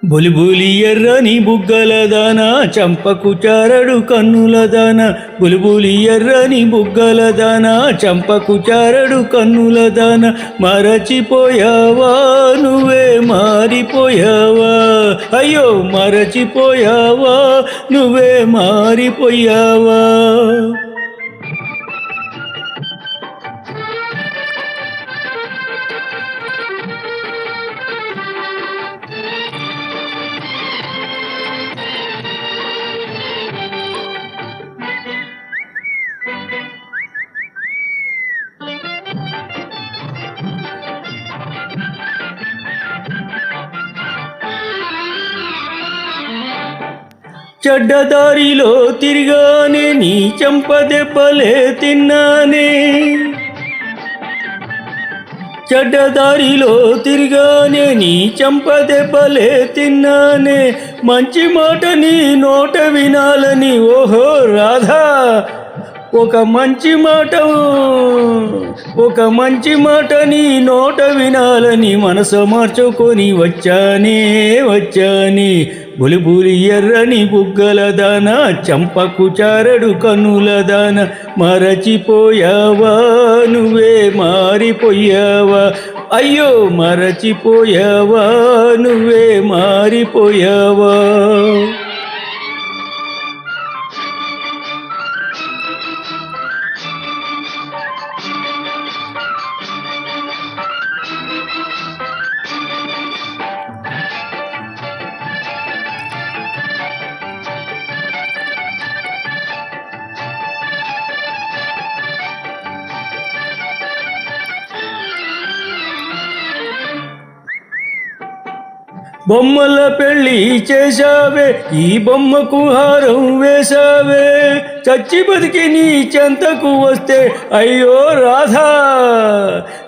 బులిబులి ఎర్రని బుగ్గల దాన చంపకు చారడు కన్నుల దాన బులిబులి ఎర్రని బుగ్గల దాన చంపకు చారడు కన్నుల దాన మరచిపోయావా నువ్వే మారిపోయావా అయ్యో మరచిపోయావా నువ్వే మారిపోయావా చెడ్డదారిలో తిరిగానే నీ చెంపదెబ్బలే తిన్నానే చెడ్డదారిలో తిరిగానే నీ చెంపదెబ్బలే తిన్నానే మంచి మాట నీ నోట వినాలని ఓహో రాధా ఒక మంచి మాట నీ నోట వినాలని మనసు మార్చుకొని వచ్చానే బులిబులి ఎర్రని బుగ్గల దాన చంపకు చారడు కన్నుల దాన మరచిపోయావా నువ్వే మారిపోయావా అయ్యో మరచిపోయావా నువ్వే మారిపోయావా బొమ్మల పెళ్ళి చేశావే ఈ బొమ్మకు హారం వేశావే చచ్చి బతికి నీ చెంతకు వస్తే అయ్యో రాధా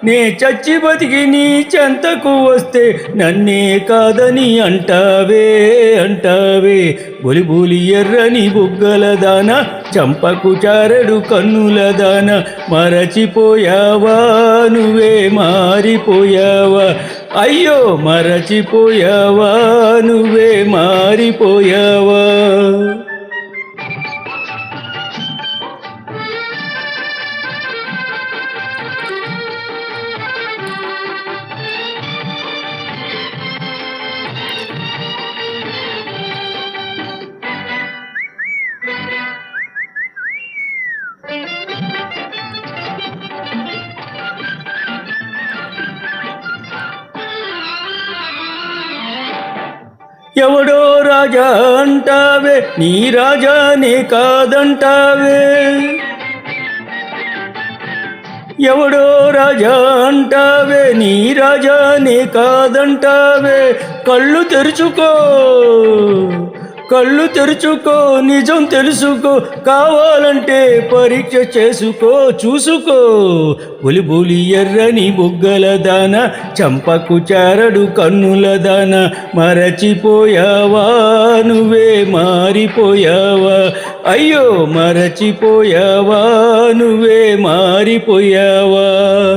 నే చచ్చి బతికి నీ చెంతకు వస్తే నన్నే కాదని అంటావే బులిబులి ఎర్రని బుగ్గల దాన చంపకు చారడు కన్నుల దాన మరచిపోయావా నువ్వే మారిపోయావా అయ్యో మరచిపోయావా నువ్వే మారిపోయావా ఎవడో రాజా అంటావే నీ రాజానే కాదంటావే ఎవడో రాజా అంటావే నీ రాజానే కాదంటావే కళ్ళు తెరుచుకో నిజం తెలుసుకో కావాలంటే పరీక్ష చూసుకో బులిబులి ఎర్రని బుగ్గల దాన చంపకు చారడు కన్నుల దాన మరచిపోయావా నువ్వే మారిపోయావా అయ్యో మరచిపోయావా నువ్వే మారిపోయావా